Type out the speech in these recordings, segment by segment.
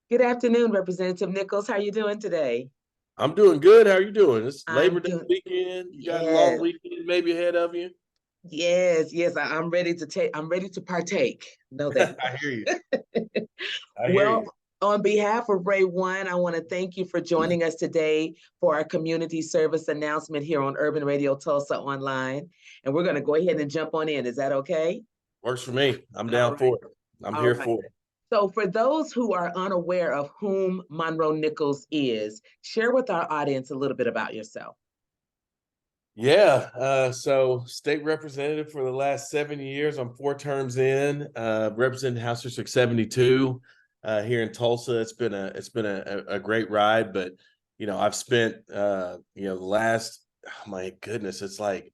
Good afternoon, Representative Nichols. How are you doing today? I'm doing good. How are you doing? It's I'm Labor Day doing, weekend. You got a long yes, weekend maybe ahead of you. yes. I'm ready to take, I'm ready to partake. Know that. I hear you. I hear Well, you. on behalf of Ray One, I want to thank you for joining us today for our community service announcement here on Urban Radio Tulsa Online. And we're going to go ahead and jump on in. Is that okay? Works for me. I'm All down right. for it. I'm All here right. for it. So, for those who are unaware of whom Monroe Nichols is, share with our audience a little bit about yourself. Yeah. So state representative for the last 7 years. I'm 4 terms in, representing House District 72 here in Tulsa. It's been a great ride, but I've spent the last, oh my goodness, it's like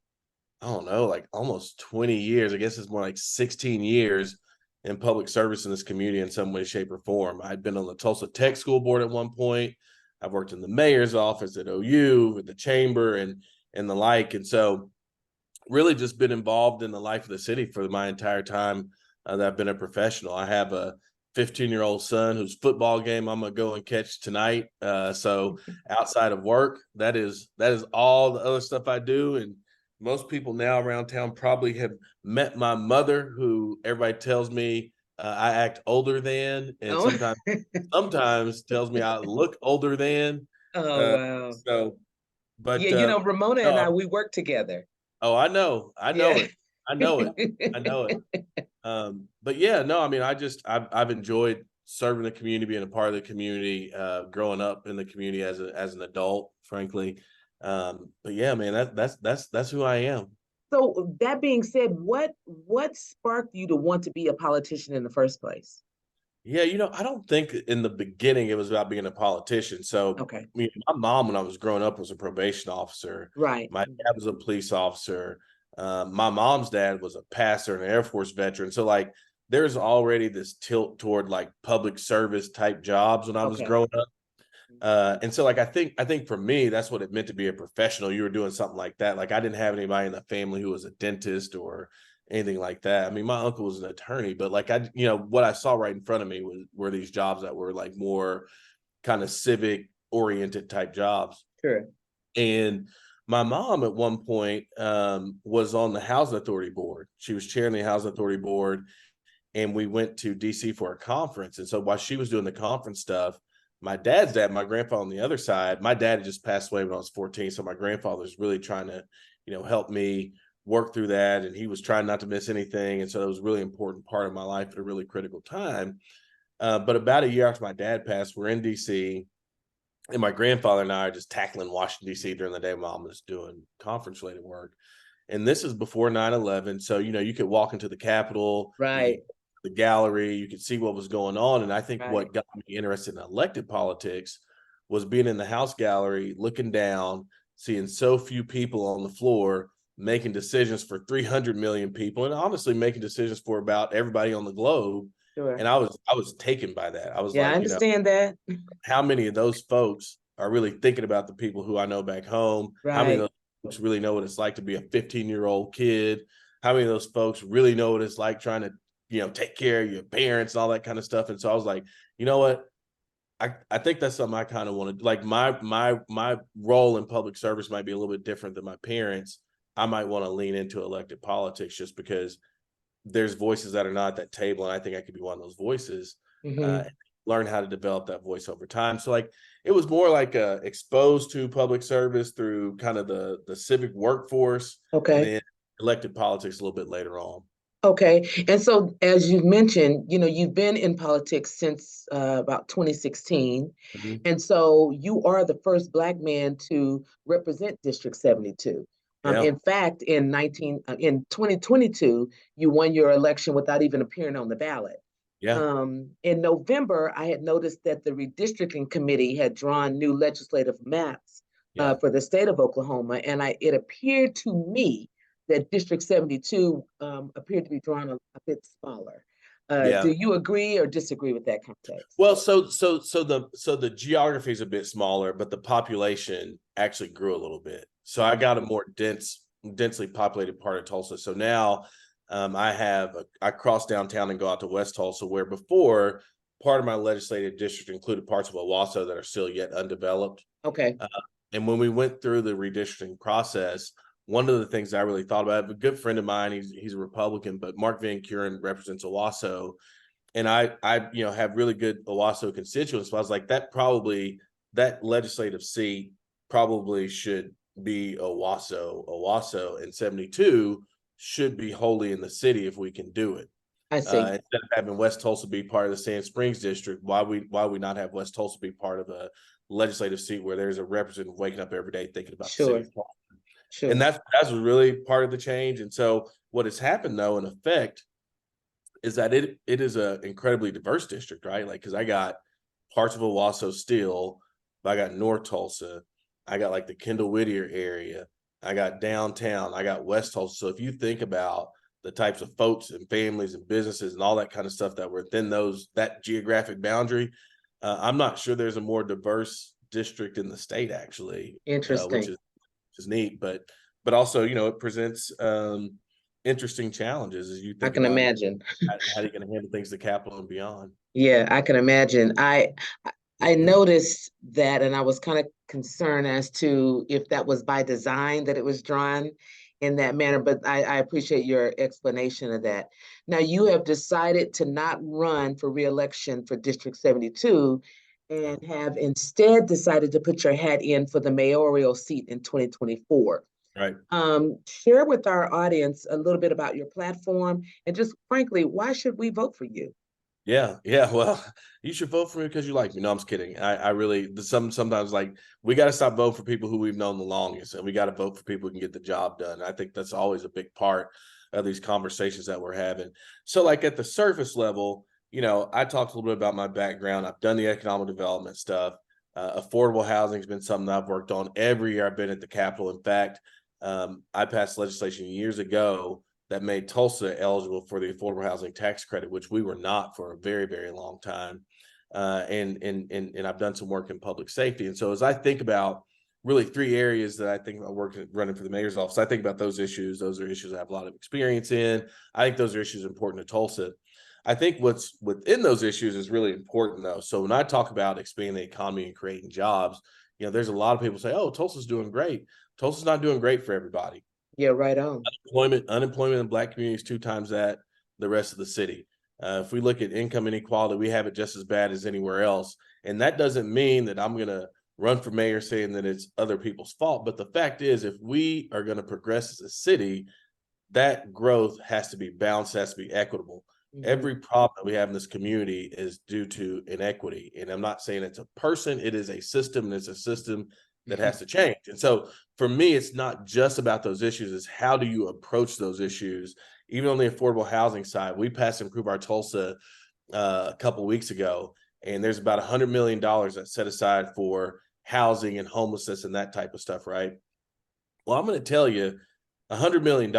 I don't know, like almost 20 years. I guess it's more like 16 years in public service in this community in some way, shape, or form. I'd been on the Tulsa Tech School Board at one point. I've worked in the mayor's office at OU, with the chamber, and the like. And so, really, just been involved in the life of the city for my entire time that I've been a professional. I have a 15-year-old son whose football game I'm gonna go and catch tonight. So outside of work, that is all the other stuff I do. And most people now around town probably have met my mother, who everybody tells me I act older than, and Oh, sometimes tells me I look older than. oh Uh, wow. so, Yeah, but Ramona and no, I, we work together. oh, I know Yeah. it, I know it, I know it. But yeah, no, I mean, I've enjoyed serving the community, being a part of the community, growing up in the community as an adult, frankly. But yeah, man, that's who I am. So that being said, what sparked you to want to be a politician in the first place? Yeah, I don't think in the beginning it was about being a politician. So, Okay. my mom, when I was growing up, was a probation officer. Right. My dad was a police officer. My mom's dad was a pastor and an Air Force veteran. So, like, there's already this tilt toward like public service type jobs when I was Okay. growing up. And so, like, I think for me, that's what it meant to be a professional. You were doing something like that. Like, I didn't have anybody in the family who was a dentist or anything like that. I mean, my uncle was an attorney, but like what I saw right in front of me were these jobs that were like more kind of civic oriented type jobs. Sure. And my mom at one point was on the housing authority board. She was chairing the housing authority board, and we went to DC for a conference. And so while she was doing the conference stuff, my dad's dad, my grandfather on the other side, my dad had just passed away when I was 14. So my grandfather's really trying to, help me work through that. And he was trying not to miss anything. And so it was a really important part of my life at a really critical time. But about a year after my dad passed, we're in DC, and my grandfather and I are just tackling Washington, D.C. during the day. Mom was doing conference related work. And this is before 9/11. So, you could walk into the Capitol, you could Right. the gallery, you could see what was going on. And I think Right. what got me interested in elected politics was being in the House gallery, looking down, seeing so few people on the floor making decisions for 300 million people, and honestly making decisions for about everybody on the globe. Sure. And I was taken by that. I was Yeah, I like, understand that. how many of those folks are really thinking about the people who I know back home? How many of Right. those folks really know what it's like to be a 15-year-old kid? How many of those folks really know what it's like trying to, take care of your parents and all that kind of stuff? And so I was like, you know what? I think that's something I kind of want to like. My role in public service might be a little bit different than my parents. I might want to lean into elected politics just because there's voices that are not at that table, and I think I could be one of those voices. Hmm. Learn how to develop that voice over time. So, like, it was more like exposed to public service through kind of the civic workforce, and Okay. then elected politics a little bit later on. Okay. And so, as you mentioned, you've been in politics since about 2016. Mhm. And so you are the first Black man to represent District 72. Yeah, In fact, in 2022, you won your election without even appearing on the ballot. yeah, In November, I had noticed that the redistricting committee had drawn new legislative maps yeah, for the state of Oklahoma, and it appeared to me that District 72 appeared to be drawn a bit smaller. yeah. Do you agree or disagree with that context? Well, so the geography is a bit smaller, but the population actually grew a little bit. So I got a more densely populated part of Tulsa. So now I cross downtown and go out to West Tulsa, where before part of my legislative district included parts of Owasso that are still yet undeveloped. Okay. And when we went through the redistricting process, one of the things I really thought about, a good friend of mine, he's a Republican, but Mark Van Kuren represents Owasso, and I have really good Owasso constituents. So I was like, that legislative seat probably should be Owasso, and 72 should be wholly in the city if we can do it. I see. Instead of having West Tulsa be part of the Sand Springs district, why we not have West Tulsa be part of a legislative seat where there's a representative waking up every day thinking about the city Sure. of Tulsa? Sure. And that's really part of the change. And so what has happened though, in effect, is that it is an incredibly diverse district, right? Like, because I got parts of Owasso still, but I got North Tulsa, I got like the Kendall Whittier area, I got downtown, I got West Tulsa. So if you think about the types of folks and families and businesses and all that kind of stuff that were within that geographic boundary, I'm not sure there's a more diverse district in the state actually, which Interesting. is neat, but also, it presents interesting challenges as you I think can about imagine. how are you going to handle things, the Capitol and beyond. Yeah, I can imagine. I noticed that, and I was kind of concerned as to if that was by design that it was drawn in that manner, but I appreciate your explanation of that. Now, you have decided to not run for reelection for District 72 and have instead decided to put your hat in for the mayoral seat in 2024. Right. Share with our audience a little bit about your platform and just frankly, why should we vote for you? Yeah. Well, you should vote for me because you like me. No, I'm just kidding. I really sometimes, like, we got to stop voting for people who we've known the longest, and we got to vote for people who can get the job done. I think that's always a big part of these conversations that we're having. So, like, at the surface level, I talked a little bit about my background. I've done the economic development stuff. Affordable housing has been something that I've worked on every year I've been at the Capitol. In fact, I passed legislation years ago that made Tulsa eligible for the affordable housing tax credit, which we were not for a very, very long time. And I've done some work in public safety. And so as I think about really three areas that I think about running for the mayor's office, I think about those issues. Those are issues I have a lot of experience in. I think those are issues important to Tulsa. I think what's within those issues is really important though. So when I talk about expanding the economy and creating jobs, there's a lot of people say, oh, Tulsa's doing great. Tulsa's not doing great for everybody. Yeah, right on. Unemployment in Black communities 2 times that the rest of the city. If we look at income inequality, we have it just as bad as anywhere else. And that doesn't mean that I'm going to run for mayor saying that it's other people's fault. But the fact is, if we are going to progress as a city, that growth has to be balanced, has to be equitable. Mhm. Every problem that we have in this community is due to inequity. And I'm not saying it's a person, it is a system, and it's a system that has to change. And so for me, it's not just about those issues, it's how do you approach those issues. Even on the affordable housing side, we passed Improve Our Tulsa a couple of weeks ago, and there's about $100 million that's set aside for housing and homelessness and that type of stuff, right? Well, I'm going to tell you, $100 million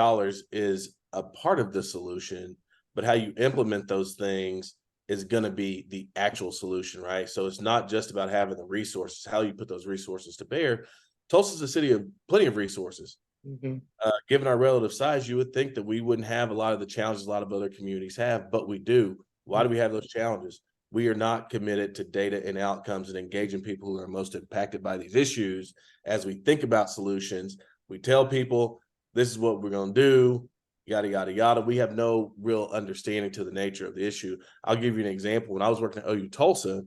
is a part of the solution, but how you implement those things is going to be the actual solution, right? So it's not just about having the resources, how you put those resources to bear. Tulsa's a city of plenty of resources. Mhm. Given our relative size, you would think that we wouldn't have a lot of the challenges a lot of other communities have, but we do. Why do we have those challenges? We are not committed to data and outcomes and engaging people who are most impacted by these issues. As we think about solutions, we tell people, this is what we're going to do, yada, yada, yada. We have no real understanding to the nature of the issue. I'll give you an example. When I was working at OU Tulsa,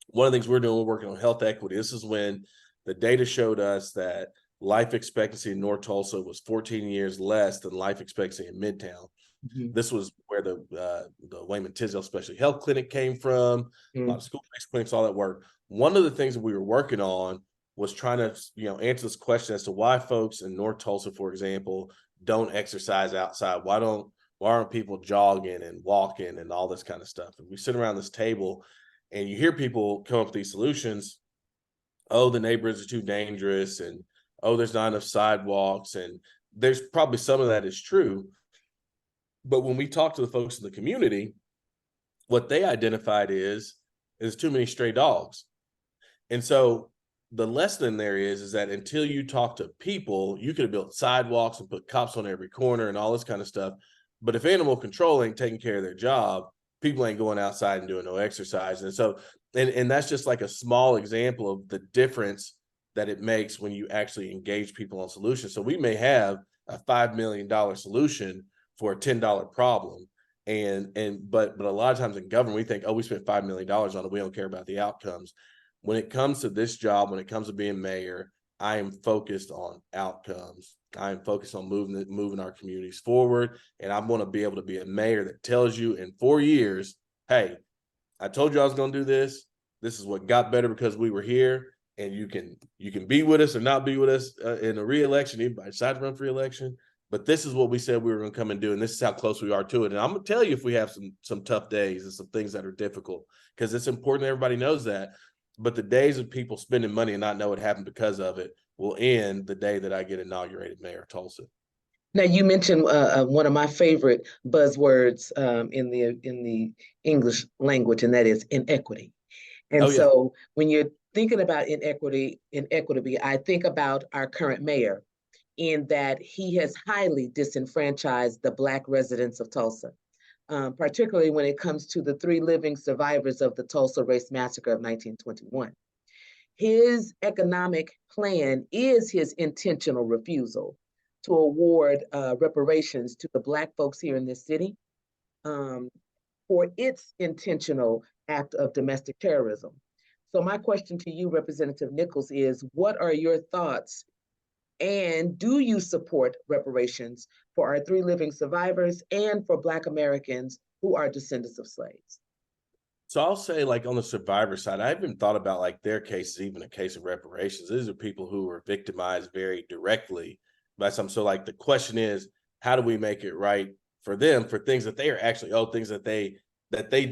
one of the things we're doing, we're working on health equity. This is when the data showed us that life expectancy in North Tulsa was 14 years less than life expectancy in Midtown. Mhm. This was where the Wayman Tisdale Specialty Health Clinic came from, a lot of school-based clinics, all that work. One of the things that we were working on was trying to, answer this question as to why folks in North Tulsa, for example, don't exercise outside. Why aren't people jogging and walking and all this kind of stuff? And we sit around this table and you hear people come up with these solutions. Oh, the neighborhoods are too dangerous, and oh, there's not enough sidewalks, and there's probably some of that is true. But when we talk to the folks in the community, what they identified is too many stray dogs. And so the lesson in there is that until you talk to people, you could have built sidewalks and put cops on every corner and all this kind of stuff. But if animal control ain't taking care of their job, people ain't going outside and doing no exercise. And so, and that's just like a small example of the difference that it makes when you actually engage people on solutions. So we may have a $5 million solution for a $10 problem. But a lot of times in government, we think, oh, we spent $5 million on it. We don't care about the outcomes. When it comes to this job, when it comes to being mayor, I am focused on outcomes. I am focused on moving our communities forward. And I want to be able to be a mayor that tells you in 4 years, hey, I told you I was going to do this. This is what got better because we were here. And you can be with us or not be with us in a re-election. Anybody decide to run for re-election, but this is what we said we were going to come and do, and this is how close we are to it. And I'm going to tell you if we have some tough days and some things that are difficult, because it's important that everybody knows that. But the days of people spending money and not know what happened because of it will end the day that I get inaugurated mayor of Tulsa. Now, you mentioned one of my favorite buzzwords in the English language, and that is inequity. And Oh yeah. so when you're thinking about inequity, I think about our current mayor in that he has highly disenfranchised the Black residents of Tulsa, particularly when it comes to the 3 living survivors of the Tulsa Race Massacre of 1921. His economic plan is his intentional refusal to award reparations to the Black folks here in this city um, for its intentional act of domestic terrorism. So my question to you, Representative Nichols, is what are your thoughts, and do you support reparations for our 3 living survivors and for Black Americans who are descendants of slaves? So I'll say, like, on the survivor side, I haven't thought about like their cases, even a case of reparations. These are people who were victimized very directly by some. So like the question is, how do we make it right for them for things that they are actually owed, things that they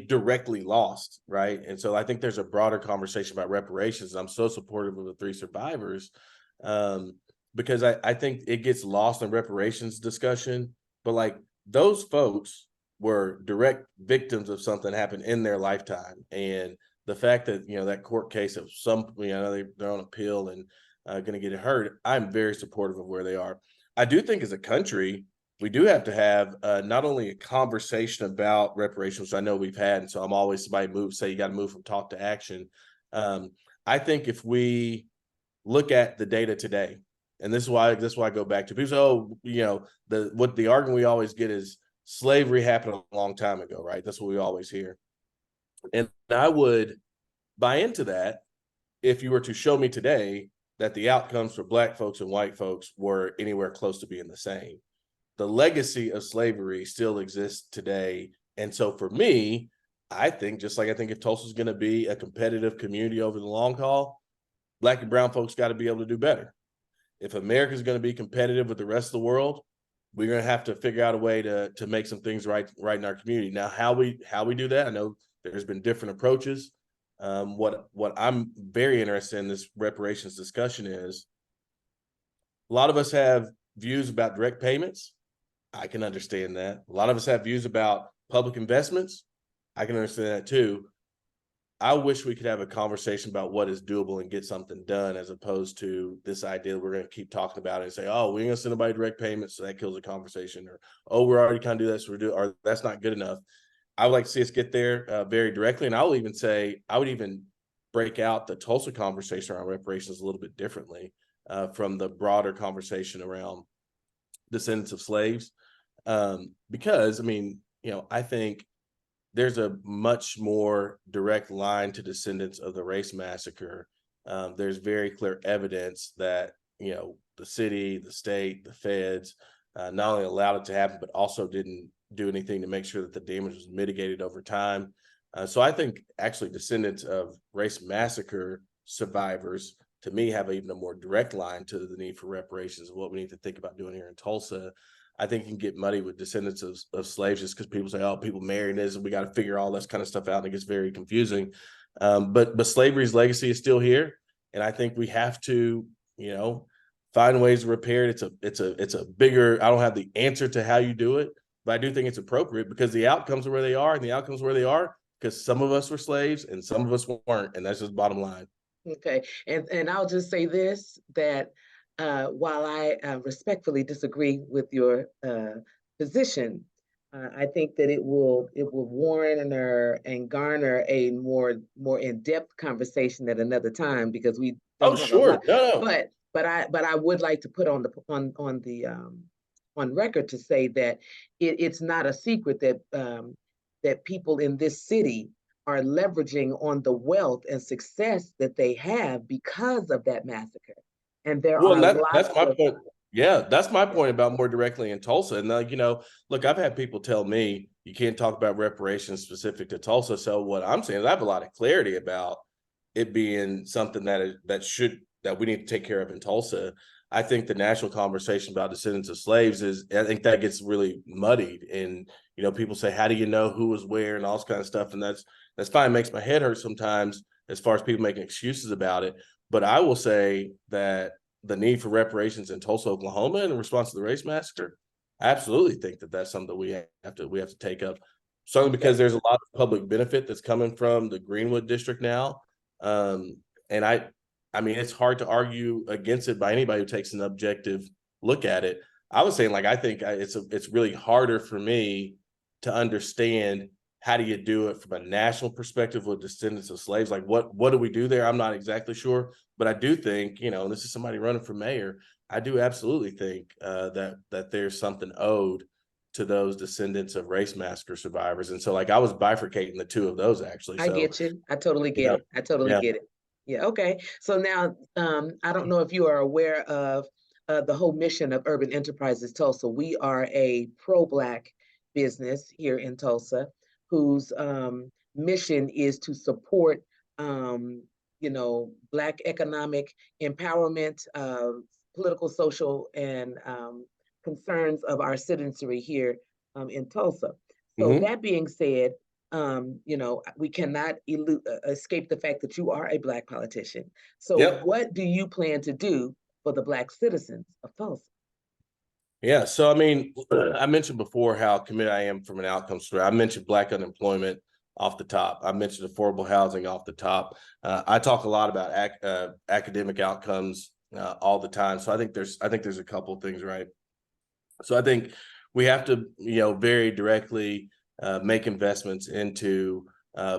directly lost, right? And so I think there's a broader conversation about reparations. I'm so supportive of the 3 survivors um, because I think it gets lost in reparations discussion, but like those folks were direct victims of something happened in their lifetime. And the fact that, that court case of some, they're on appeal and going to get heard, I'm very supportive of where they are. I do think as a country, we do have to have not only a conversation about reparations, which I know we've had. And so I'm always somebody say you got to move from talk to action. I think if we look at the data today, and this is why I go back to people say, oh, the argument we always get is slavery happened a long time ago, right? That's what we always hear. And I would buy into that if you were to show me today that the outcomes for Black folks and white folks were anywhere close to being the same. The legacy of slavery still exists today. And so for me, I think, just like I think if Tulsa's going to be a competitive community over the long haul, Black and brown folks got to be able to do better. If America's going to be competitive with the rest of the world, we're going to have to figure out a way to make some things right in our community. Now, how we do that, I know there's been different approaches. What I'm very interested in this reparations discussion is a lot of us have views about direct payments. I can understand that. A lot of us have views about public investments. I can understand that too. I wish we could have a conversation about what is doable and get something done, as opposed to this idea that we're going to keep talking about it and say, oh, we ain't going to send anybody direct payments, so that kills the conversation, or, oh, we're already kind of do this, or that's not good enough. I would like to see us get there very directly. And I would even break out the Tulsa conversation around reparations a little bit differently from the broader conversation around descendants of slaves. Because, I think there's a much more direct line to descendants of the race massacre. There's very clear evidence that, the city, the state, the feds not only allowed it to happen, but also didn't do anything to make sure that the damage was mitigated over time. So I think actually descendants of race massacre survivors, to me, have even a more direct line to the need for reparations and what we need to think about doing here in Tulsa. I think you can get muddy with descendants of slaves just because people say, oh, people marrying this, and we got to figure all this kind of stuff out, and it gets very confusing. But slavery's legacy is still here, and I think we have to, find ways to repair it. It's a bigger. I don't have the answer to how you do it, but I do think it's appropriate because the outcomes are where they are, and the outcomes where they are because some of us were slaves and some of us weren't, and that's just bottom line. Okay, and I'll just say this, that while I respectfully disagree with your position, I think that it will warrant and garner a more in-depth conversation at another time because we Oh, don't have a sure. lot. No, no. But I would like to put on record to say that it's not a secret that people in this city are leveraging on the wealth and success that they have because of that massacre. And there Well, are and that's lots my of point. Yeah, that's my yeah, point about more directly in Tulsa. And look, I've had people tell me you can't talk about reparations specific to Tulsa. So what I'm saying is I have a lot of clarity about it being something that we need to take care of in Tulsa. I think the national conversation about descendants of slaves I think that gets really muddied. And people say, how do you know who was where and all this kind of stuff? And that's fine. It makes my head hurt sometimes as far as people making excuses about it. But I will say that the need for reparations in Tulsa, Oklahoma, in response to the race massacre, I absolutely think that that's something that we have to take up. Certainly because okay. there's a lot of public benefit that's coming from the Greenwood district now, and I mean it's hard to argue against it by anybody who takes an objective look at it. I was saying I think it's really harder for me to understand how do you do it from a national perspective with descendants of slaves? Like what do we do there? I'm not exactly sure, but I do think, this is somebody running for mayor. I do absolutely think that there's something owed to those descendants of race massacre survivors. And so I was bifurcating the two of those actually. I So, get you. I totally you get know, it. I totally yeah. get it. Yeah, okay. So now, I don't know if you are aware of the whole mission of Urban Enterprises Tulsa. We are a pro-Black business here in Tulsa whose mission is to support, Black economic empowerment, political, social, and concerns of our citizenry here in Tulsa. So Mhm. that being said, we cannot escape the fact that you are a Black politician. So, Yep. what do you plan to do for the Black citizens of Tulsa? Yeah. So, I mean, I mentioned before how committed I am from an outcome story. I mentioned Black unemployment off the top. I mentioned affordable housing off the top. I talk a lot about academic outcomes all the time. So I think there's a couple of things, right? So I think we have to, very directly make investments into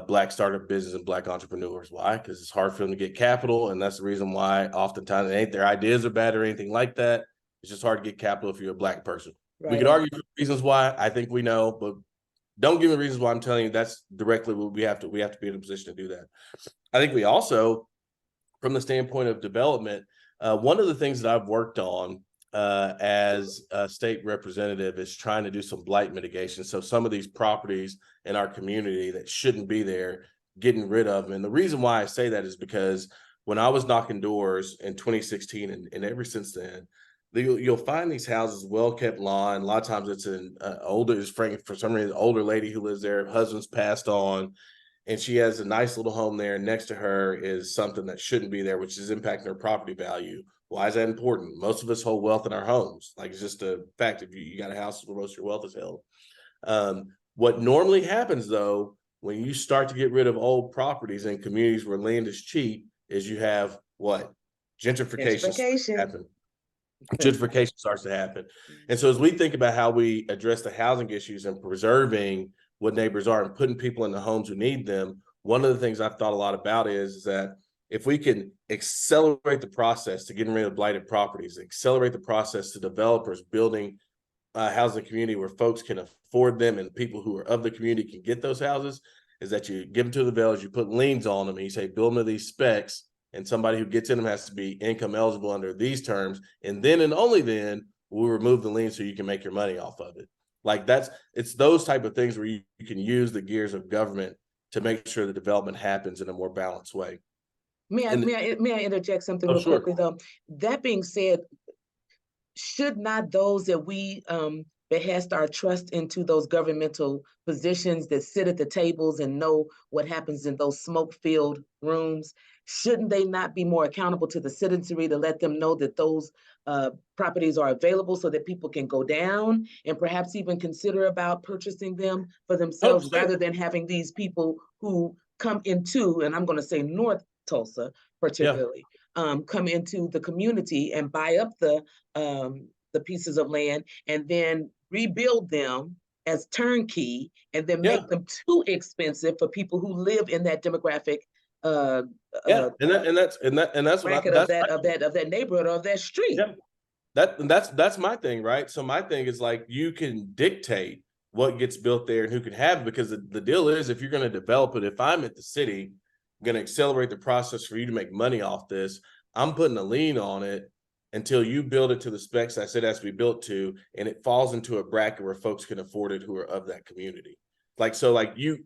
Black startup business and Black entrepreneurs. Why? Because it's hard for them to get capital, and that's the reason why oftentimes it ain't their ideas are bad or anything like that. It's just hard to get capital if you're a Black person. We Right could on. argue for reasons why. I think we know, but don't give me reasons why. I'm telling you that's directly what we have to be in a position to do that. I think we also, from the standpoint of development, one of the things that I've worked on as a state representative is trying to do some blight mitigation. So some of these properties in our community that shouldn't be there, getting rid of them. And the reason why I say that is because when I was knocking doors in 2016 and ever since then, you'll find these houses, well kept lawn. A lot of times it's an older, for some reason, older lady who lives there. Husband's passed on, and she has a nice little home there. Next to her is something that shouldn't be there, which is impacting her property value. Why is that important? Most of us hold wealth in our homes. It's just a fact. If you got a house where most of your wealth is held. What normally happens though, when you start to get rid of old properties in communities where land is cheap, is you have what? Gentrification Gentrification. happen. Gentrification starts to happen. And so as we think about how we address the housing issues and preserving what neighbors are and putting people in the homes who need them, one of the things I've thought a lot about is that if we can accelerate the process to getting rid of blighted properties, accelerate the process to developers building a housing community where folks can afford them and people who are of the community can get those houses, is that you give them to the village, you put liens on them, and you say build them to these specs, and somebody who gets in them has to be income eligible under these terms, and then and only then we'll remove the lien so you can make your money off of it. It's those type of things where you can use the gears of government to make sure the development happens in a more balanced way. May I And may I may I interject something oh, real sure. quickly though? That being said, should not those that we behest our trust into those governmental positions that sit at the tables and know what happens in those smoke-filled rooms, shouldn't they not be more accountable to the citizenry to let them know that those properties are available so that people can go down and perhaps even consider about purchasing them for Oh, themselves sure. rather than having these people who come into, and I'm going to say North Tulsa Yeah. particularly, come into the community and buy up the pieces of land and then rebuild them as turnkey and then Yeah. make them too expensive for people who live in that demographic Yeah. And that's what bracket that's of that neighborhood or of that street. yeah. That's my thing, right? So my thing is like you can dictate what gets built there and who can have it, because the deal is if you're going to develop it, if I'm at the city, I'm going to accelerate the process for you to make money off this. I'm putting a lien on it until you build it to the specs I said it has to be built to, and it falls into a bracket where folks can afford it who are of that community. Like so, like you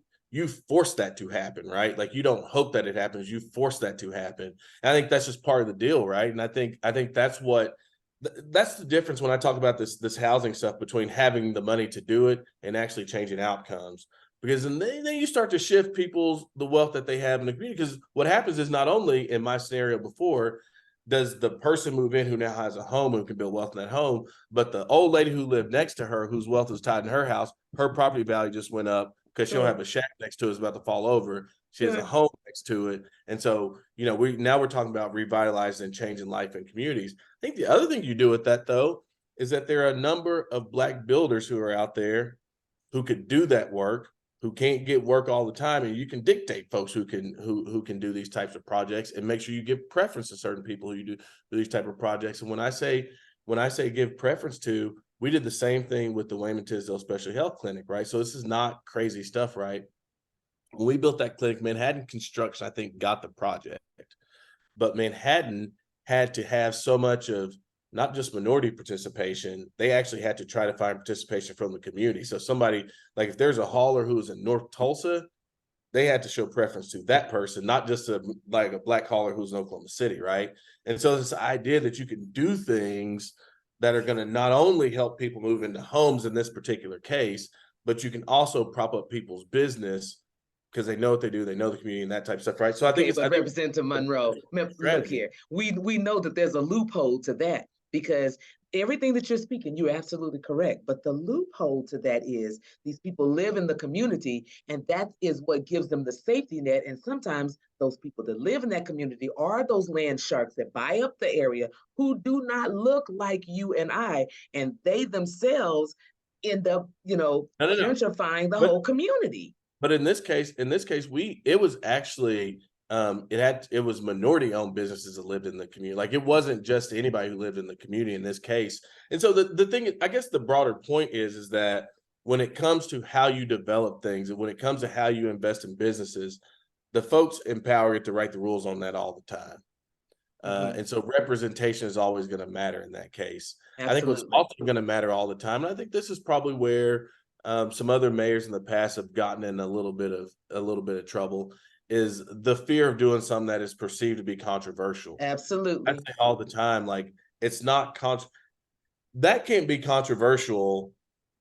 force that to happen, right? Like you don't hope that it happens, you force that to happen. And I think that's just part of the deal, right? And I think that's the difference when I talk about this housing stuff between having the money to do it and actually changing outcomes. Because then you start to shift people's the wealth that they have in the community. Because what happens is not only in my scenario before does the person move in who now has a home and can build wealth in that home, but the old lady who lived next to her, whose wealth was tied in her house, her property value just went up because she don't have a shack next to it, it's about to fall over. She has a home next to it. And so, we're talking about revitalizing and changing life in communities. I think the other thing you do with that though is that there are a number of Black builders who are out there who could do that work, who can't get work all the time, and you can dictate folks who can do these types of projects and make sure you give preference to certain people who you do these type of projects. And when I say give preference to, we did the same thing with the Wayman Tisdale Special Health Clinic, right? So this is not crazy stuff, right? When we built that clinic, Manhattan Construction, I think, got the project, but Manhattan had to have so much of not just minority participation, they actually had to try to find participation from the community. So somebody, like if there's a hauler who's in North Tulsa, they had to show preference to that person, not just like a Black hauler who's in Oklahoma City, right? And so this idea that you can do things that are going to not only help people move into homes in this particular case, but you can also prop up people's business because they know what they do, they know the community and that type of stuff, right? So Okay, I but think Representative Monroe, look here, we know that there's a loophole to that because everything that you're speaking, you're absolutely correct. But the loophole to that is these people live in the community, and that is what gives them the safety net. And sometimes those people that live in that community are those land sharks that buy up the area who do not look like you and I, and they themselves end up, no, no, no. gentrifying the But whole community. But in this case, it was actually it was minority owned businesses that lived in the community. Like it wasn't just anybody who lived in the community in this case. And so the thing, I guess the broader point is that when it comes to how you develop things and when it comes to how you invest in businesses, the folks in power get to write the rules on that all the time. And so representation is always going to matter in that case. I think what's Absolutely. also going to matter all the time, and I think this is probably where some other mayors in the past have gotten in a little bit of trouble, is the fear of doing something that is perceived to be controversial. I Absolutely. say all the time, like it's not that can't be controversial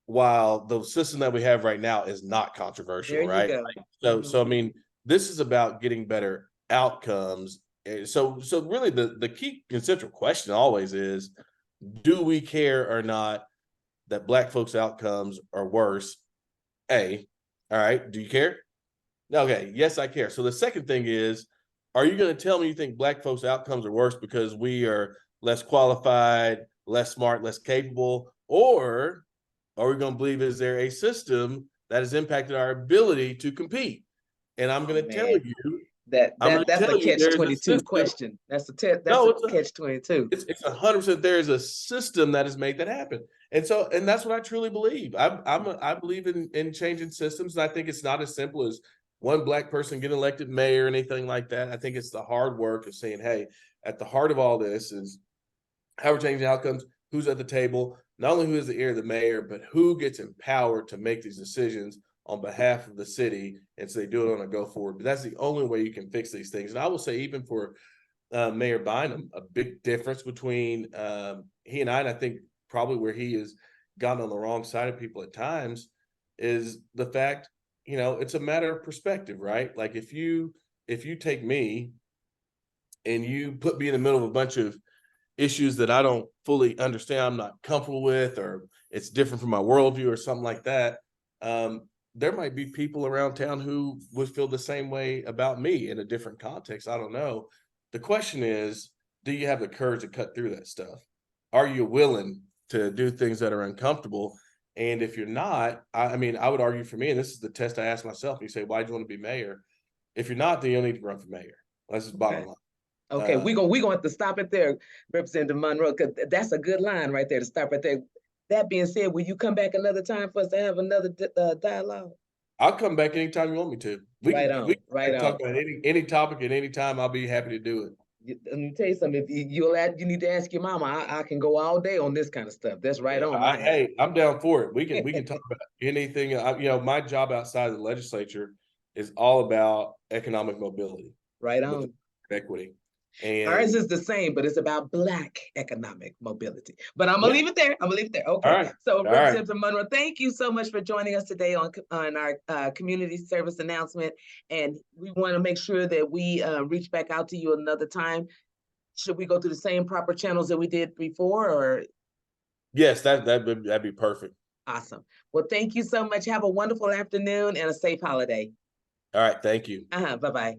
while the system that we have right now is not controversial, There you right? go. Like, so I mean, this is about getting better outcomes. So really the key and central question always is, do we care or not that Black folks' outcomes are worse? All right, do you care? Okay, yes, I care. So the second thing is, are you going to tell me you think Black folks' outcomes are worse because we are less qualified, less smart, less capable, or are we going to believe is there a system that has impacted our ability to compete? And I'm Oh going to tell man, you, that's a catch there's a 22 system. question. That's No, a catch 22. it's 100%. There is a system that has made that happen, and that's what I truly believe. I believe in changing systems, and I think it's not as simple as one Black person getting elected mayor or anything like that. I think it's the hard work of saying, hey, at the heart of all this is how we're changing outcomes, who's at the table, not only who is the ear of the mayor, but who gets empowered to make these decisions on behalf of the city, and so they do it on a go forward. But that's the only way you can fix these things. And I will say, even for Mayor Bynum, a big difference between he and I think probably where he has gotten on the wrong side of people at times is the fact, it's a matter of perspective, right? Like if you take me and you put me in the middle of a bunch of issues that I don't fully understand, I'm not comfortable with, or it's different from my worldview or something like that, there might be people around town who would feel the same way about me in a different context. I don't know. The question is, do you have the courage to cut through that stuff? Are you willing to do things that are uncomfortable? And if you're not, I mean, I would argue for me, and this is the test I ask myself. You say, why do you want to be mayor? If you're not, then you'll need to run for mayor. That's just bottom line. Okay, we gonna have to stop it there, Representative Monroe, because that's a good line right there to stop right there. That being said, will you come back another time for us to have another dialogue? I'll come back anytime you want me to. We can talk about any topic at any time. I'll be happy to do it. Let me tell you something. If you need to ask your mama. I can go all day on this kind of stuff. That's right on my head. Hey, I'm down for it. We can talk about anything. My job outside of the legislature is all about economic mobility. Right on. Equity. And ours is the same, but it's about Black economic mobility. But I'm gonna leave it there. Okay. All right. So Representative Monroe, thank you so much for joining us today on our community service announcement. And we want to make sure that we reach back out to you another time. Should we go through the same proper channels that we did before, or? Yes, that'd be perfect. Awesome. Well, thank you so much. Have a wonderful afternoon and a safe holiday. All right. Thank you. Bye-bye.